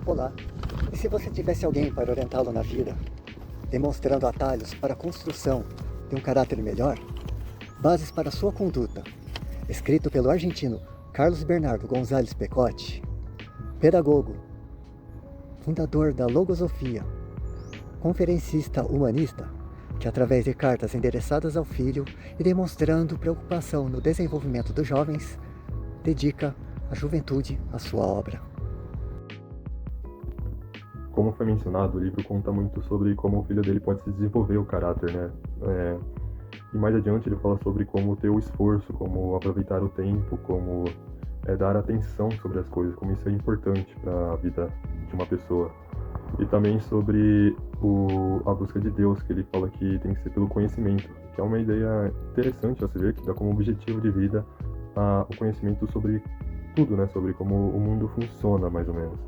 Olá, e se você tivesse alguém para orientá-lo na vida, demonstrando atalhos para a construção de um caráter melhor, bases para sua conduta, escrito pelo argentino Carlos Bernardo González Pecotti, pedagogo, fundador da Logosofia, conferencista humanista, que através de cartas endereçadas ao filho e demonstrando preocupação no desenvolvimento dos jovens, dedica a juventude à sua obra. Como foi mencionado, o livro conta muito sobre como o filho dele pode se desenvolver o caráter, né? E mais adiante ele fala sobre como ter o esforço, como aproveitar o tempo, como dar atenção sobre as coisas, como isso é importante para a vida de uma pessoa. E também sobre a busca de Deus, que ele fala que tem que ser pelo conhecimento, que é uma ideia interessante a se ver, que dá como objetivo de vida o conhecimento sobre tudo, né? Sobre como o mundo funciona, mais ou menos.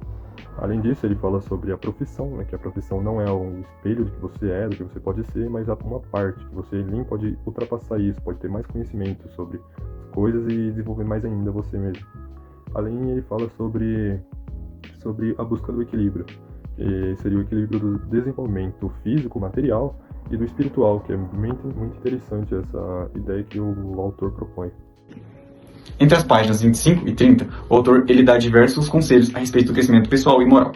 Além disso, ele fala sobre a profissão, né? Que a profissão não é um espelho do que você é, do que você pode ser, mas uma parte, que você nem pode ultrapassar isso, pode ter mais conhecimento sobre as coisas e desenvolver mais ainda você mesmo. Além, ele fala sobre a busca do equilíbrio, que seria o equilíbrio do desenvolvimento físico, material e do espiritual, que é muito, muito interessante essa ideia que o autor propõe. Entre as páginas 25 e 30, o autor ele dá diversos conselhos a respeito do crescimento pessoal e moral.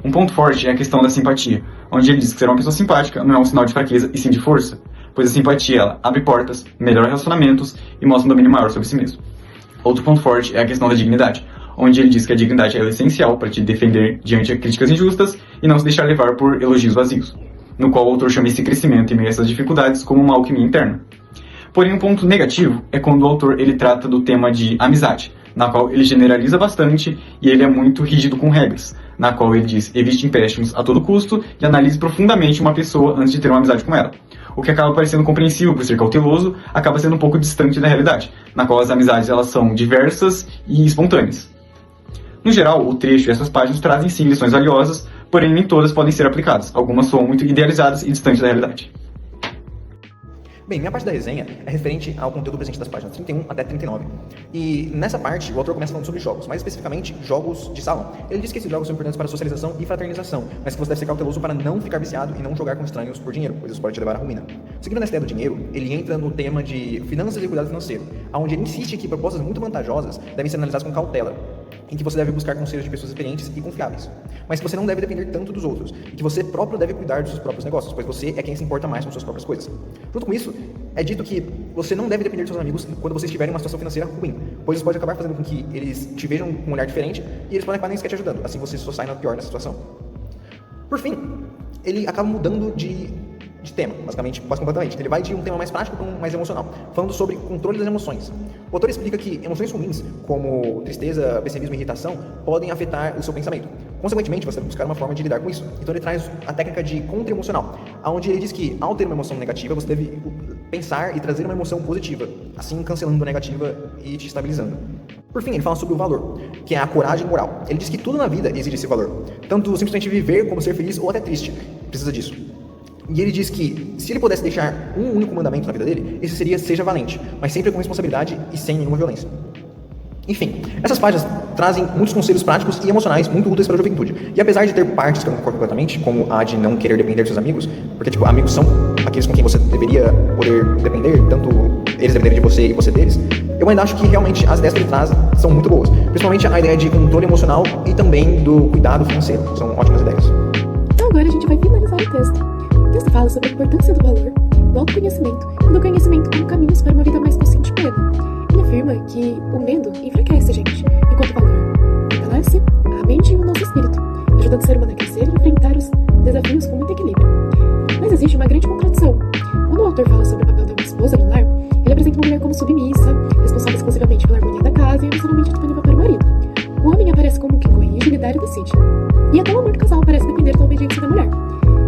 Um ponto forte é a questão da simpatia, onde ele diz que ser uma pessoa simpática não é um sinal de fraqueza e sim de força, pois a simpatia ela abre portas, melhora relacionamentos e mostra um domínio maior sobre si mesmo. Outro ponto forte é a questão da dignidade, onde ele diz que a dignidade é essencial para te defender diante de críticas injustas e não se deixar levar por elogios vazios, no qual o autor chama esse crescimento em meio a essas dificuldades como uma alquimia interna. Porém, um ponto negativo é quando o autor ele trata do tema de amizade, na qual ele generaliza bastante e ele é muito rígido com regras, na qual ele diz evite empréstimos a todo custo e analise profundamente uma pessoa antes de ter uma amizade com ela. O que acaba parecendo compreensível por ser cauteloso, acaba sendo um pouco distante da realidade, na qual as amizades elas são diversas e espontâneas. No geral, o trecho e essas páginas trazem sim lições valiosas, porém nem todas podem ser aplicadas, algumas são muito idealizadas e distantes da realidade. Bem, minha parte da resenha é referente ao conteúdo presente das páginas 31 até 39. E nessa parte, o autor começa falando sobre jogos, mais especificamente jogos de salão. Ele diz que esses jogos são importantes para socialização e fraternização, mas que você deve ser cauteloso para não ficar viciado e não jogar com estranhos por dinheiro, pois isso pode te levar à ruína. Seguindo nessa ideia do dinheiro, ele entra no tema de finanças e cuidado financeiro, onde ele insiste que propostas muito vantajosas devem ser analisadas com cautela, em que você deve buscar conselhos de pessoas experientes e confiáveis, mas que você não deve depender tanto dos outros, e que você próprio deve cuidar dos seus próprios negócios, pois você é quem se importa mais com suas próprias coisas. Junto com isso, é dito que você não deve depender de seus amigos quando você estiver em uma situação financeira ruim, pois isso pode acabar fazendo com que eles te vejam com um olhar diferente e eles podem acabar nem sequer te ajudando, assim você só sai na pior nessa situação. Por fim, ele acaba mudando de tema, basicamente, quase completamente. Ele vai de um tema mais prático para um mais emocional, falando sobre controle das emoções. O autor explica que emoções ruins, como tristeza, pessimismo e irritação, podem afetar o seu pensamento. Consequentemente, você deve buscar uma forma de lidar com isso. Então ele traz a técnica de contra-emocional, onde ele diz que, ao ter uma emoção negativa, você deve pensar e trazer uma emoção positiva, assim cancelando a negativa e te estabilizando. Por fim, ele fala sobre o valor, que é a coragem moral. Ele diz que tudo na vida exige esse valor, tanto simplesmente viver como ser feliz ou até triste, precisa disso. E ele diz que, se ele pudesse deixar um único mandamento na vida dele, esse seria seja valente, mas sempre com responsabilidade e sem nenhuma violência. Enfim, essas páginas trazem muitos conselhos práticos e emocionais muito úteis para a juventude. E apesar de ter partes que eu não concordo completamente, como a de não querer depender dos seus amigos, porque, amigos são aqueles com quem você deveria poder depender, tanto eles dependerem de você e você deles, eu ainda acho que realmente as ideias que ele traz são muito boas. Principalmente a ideia de controle emocional e também do cuidado financeiro. São ótimas ideias. Então agora a gente vai finalizar o texto. O texto fala sobre a importância do valor, do autoconhecimento e do conhecimento como caminhos para uma vida mais consciente e plena. Ele afirma que o medo enfraquece a gente, enquanto o valor fortalece a mente e o nosso espírito, ajudando o ser humano a crescer e enfrentar os desafios com muito equilíbrio. Mas existe uma grande contradição. Quando o autor fala sobre o papel de uma esposa no lar, ele apresenta uma mulher como submissa, responsável exclusivamente pela harmonia da casa e emocionalmente disponível para o marido. O homem aparece como quem corrige, lidera e decide. E até o amor do casal parece depender da obediência da mulher.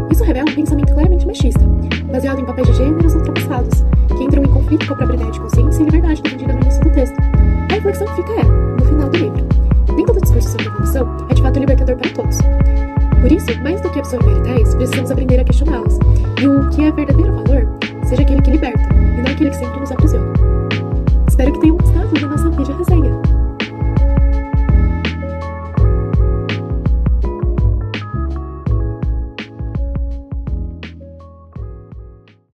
Isso revela um pensamento claramente machista, baseado em papéis de gêneros ultrapassados, que entram em conflito com a própria ideia de consciência e